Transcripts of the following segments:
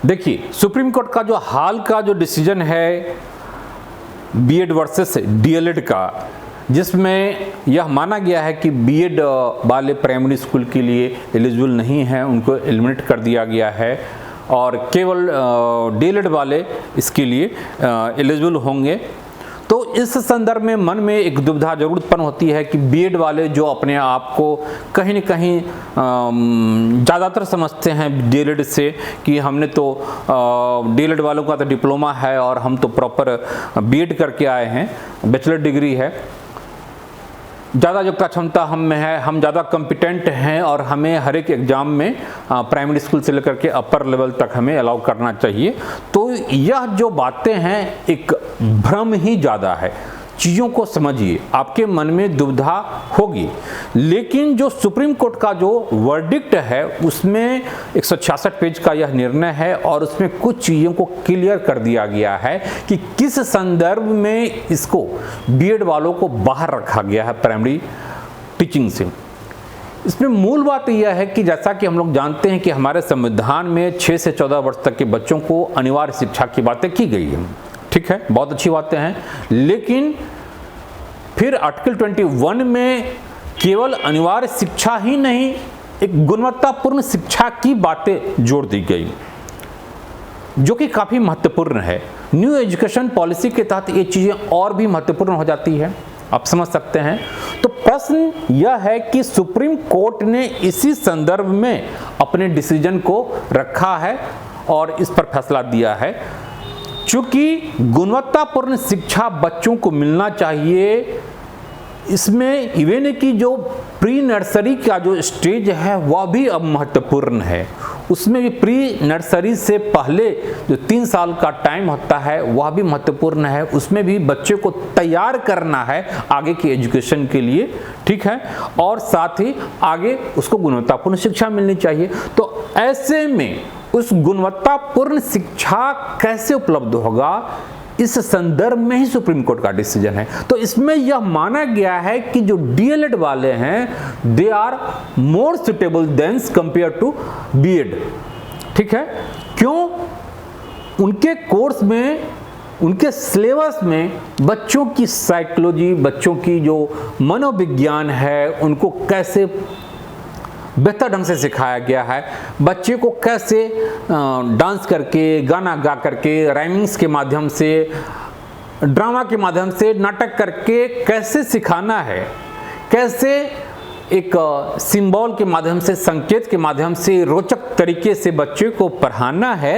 देखिए, supreme court का जो हाल का जो डिसीजन है बीएड वर्सेस डीएलएड का, जिसमें यह माना गया है कि बीएड वाले प्राइमरी स्कूल के लिए एलिजिबल नहीं हैं, उनको एलिमिनेट कर दिया गया है और केवल डीएलएड वाले इसके लिए एलिजिबल होंगे। तो इस संदर्भ में मन में एक दुविधा जरूर उत्पन्न होती है कि बीएड वाले जो अपने आप को कहीं न कहीं ज़्यादातर समझते हैं डीएलएड से कि हमने तो डीएलएड वालों का तो डिप्लोमा है और हम तो प्रॉपर बीएड करके आए हैं, बैचलर डिग्री है, ज़्यादा योग्यता क्षमता हम में है, हम ज़्यादा कॉम्पिटेंट हैं और हमें हर एक एग्ज़ाम में प्राइमरी स्कूल से लेकर के अपर लेवल तक हमें अलाउ करना चाहिए। तो यह जो बातें हैं एक भ्रम ही ज़्यादा है। चीज़ों को समझिए, आपके मन में दुविधा होगी, लेकिन जो सुप्रीम कोर्ट का जो वर्डिक्ट है उसमें 166 पेज का यह निर्णय है और उसमें कुछ चीज़ों को क्लियर कर दिया गया है कि किस संदर्भ में इसको बीएड वालों को बाहर रखा गया है प्राइमरी टीचिंग से। इसमें मूल बात यह है कि जैसा कि हम लोग जानते हैं कि हमारे संविधान में 6 से 14 वर्ष तक के बच्चों को अनिवार्य शिक्षा की बातें की गई है, ठीक है, बहुत अच्छी बातें हैं, लेकिन फिर आर्टिकल 21 में केवल अनिवार्य शिक्षा ही नहीं, एक गुणवत्तापूर्ण शिक्षा की बातें जोड़ दी गई, जो कि काफ़ी महत्वपूर्ण है। न्यू एजुकेशन पॉलिसी के तहत ये चीज़ें और भी महत्वपूर्ण हो जाती है, आप समझ सकते हैं। तो प्रश्न यह है कि सुप्रीम कोर्ट ने इसी संदर्भ में अपने डिसीजन को रखा है और इस पर फैसला दिया है। चूंकि गुणवत्तापूर्ण शिक्षा बच्चों को मिलना चाहिए, इसमें इवन की जो प्री नर्सरी का जो स्टेज है वह भी अब महत्वपूर्ण है। उसमें भी प्री नर्सरी से पहले जो 3 साल का टाइम होता है वह भी महत्वपूर्ण है। उसमें भी बच्चे को तैयार करना है आगे की एजुकेशन के लिए, ठीक है, और साथ ही आगे उसको गुणवत्तापूर्ण शिक्षा मिलनी चाहिए। तो ऐसे में उस गुणवत्तापूर्ण शिक्षा कैसे उपलब्ध होगा, इस संदर्भ में ही सुप्रीम कोर्ट का डिसीजन है। तो इसमें यह माना गया है कि जो डीएलएड वाले हैं they are more suitable than compare to BEd, ठीक है। क्यों? उनके कोर्स में, उनके सिलेबस में बच्चों की साइकोलॉजी, बच्चों की जो मनोविज्ञान है, उनको कैसे बेहतर ढंग से सिखाया गया है, बच्चे को कैसे डांस करके, गाना गा करके, राइमिंग्स के माध्यम से, ड्रामा के माध्यम से, नाटक करके कैसे सिखाना है, कैसे एक सिंबल के माध्यम से, संकेत के माध्यम से रोचक तरीके से बच्चे को पढ़ाना है,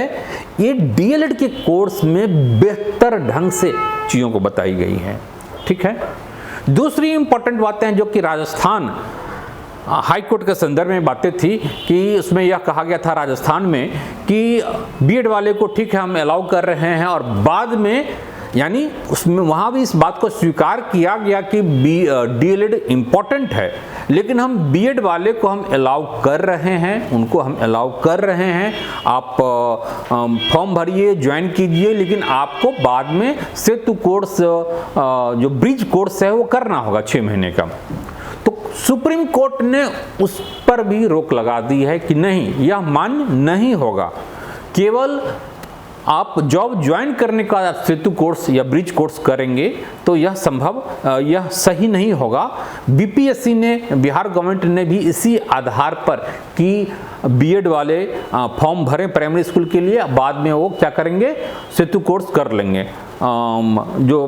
ये डीएलएड के कोर्स में बेहतर ढंग से चीज़ों को बताई गई हैं, ठीक है। दूसरी इंपॉर्टेंट बातें जो कि राजस्थान हाई कोर्ट के संदर्भ में बातें थी कि उसमें यह कहा गया था राजस्थान में कि बीएड वाले को ठीक है हम अलाउ कर रहे हैं, और बाद में यानी उसमें वहाँ भी इस बात को स्वीकार किया गया कि डीएलएड इम्पॉर्टेंट है, लेकिन हम बीएड वाले को हम अलाउ कर रहे हैं, उनको हम अलाउ कर रहे हैं, आप फॉर्म भरिए, ज्वाइन कीजिए, लेकिन आपको बाद में सेतु कोर्स जो ब्रिज कोर्स है वो करना होगा 6 महीने का। तो सुप्रीम कोर्ट ने उस पर भी रोक लगा दी है कि नहीं, यह मान्य नहीं होगा। केवल आप जॉब ज्वाइन करने का सेतु कोर्स या ब्रिज कोर्स करेंगे तो यह संभव, यह सही नहीं होगा। बीपीएससी ने, बिहार गवर्नमेंट ने भी इसी आधार पर कि बीएड वाले फॉर्म भरें प्राइमरी स्कूल के लिए, बाद में वो क्या करेंगे, सेतु कोर्स कर लेंगे, जो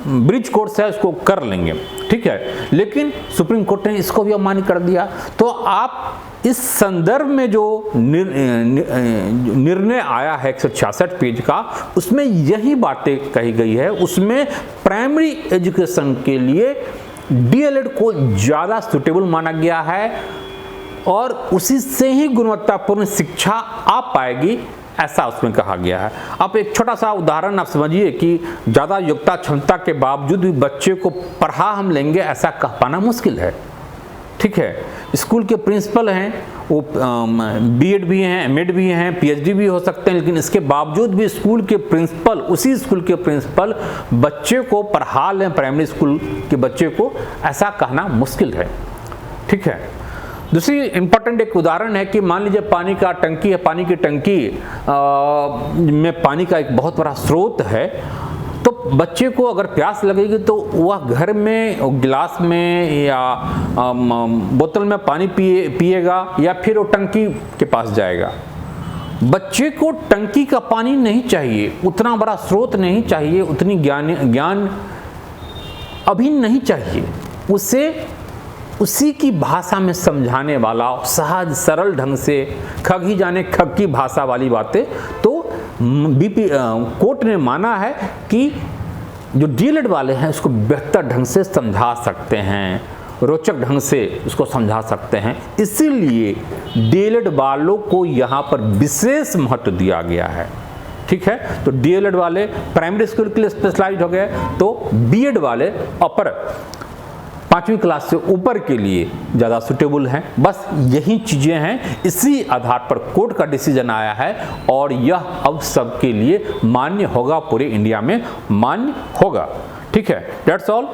ब्रिज कोर्स है उसको कर लेंगे, ठीक है। लेकिन सुप्रीम कोर्ट ने इसको भी अमान्य कर दिया। तो आप इस संदर्भ में जो निर्णय आया है 166 पेज का, उसमें यही बातें कही गई है। उसमें प्राइमरी एजुकेशन के लिए डीएलएड को ज़्यादा सुटेबल माना गया है और उसी से ही गुणवत्तापूर्ण शिक्षा आ पाएगी, ऐसा उसमें कहा गया है। आप एक छोटा सा उदाहरण आप समझिए कि ज़्यादा योग्यता क्षमता के बावजूद भी बच्चे को पढ़ा हम लेंगे, ऐसा कह पाना मुश्किल है, ठीक है। स्कूल के प्रिंसिपल हैं, वो बीएड भी हैं, एमएड भी हैं, पीएचडी भी हो सकते हैं, लेकिन इसके बावजूद भी स्कूल के प्रिंसिपल, उसी स्कूल के प्रिंसिपल बच्चे को पढ़ा लें, प्राइमरी स्कूल के बच्चे को, ऐसा कहना मुश्किल है, ठीक है। दूसरी इम्पोर्टेंट एक उदाहरण है कि मान लीजिए पानी का टंकी है, पानी की टंकी में पानी का एक बहुत बड़ा स्रोत है, तो बच्चे को अगर प्यास लगेगी तो वह घर में गिलास में या बोतल में पानी पिएगा या फिर वो टंकी के पास जाएगा। बच्चे को टंकी का पानी नहीं चाहिए, उतना बड़ा स्रोत नहीं चाहिए, उतनी ज्ञान अभी नहीं चाहिए। उसे उसी की भाषा में समझाने वाला, सहज सरल ढंग से, खग ही जाने खग की भाषा वाली बातें, तो कोर्ट ने माना है कि जो डीएलएड वाले हैं उसको बेहतर ढंग से समझा सकते हैं, रोचक ढंग से उसको समझा सकते हैं। इसीलिए डीएलएड वालों को यहाँ पर विशेष महत्व दिया गया है। ठीक है, तो डीएलएड वाले प्राइमरी स्कूल के लिए स्पेशलाइज्ड हो गए, तो बीएड वाले अपर 5वीं क्लास से ऊपर के लिए ज़्यादा सुटेबल हैं। बस यही चीज़ें हैं, इसी आधार पर कोर्ट का डिसीजन आया है और यह अब सबके लिए मान्य होगा, पूरे इंडिया में मान्य होगा। ठीक है, दैट्स ऑल।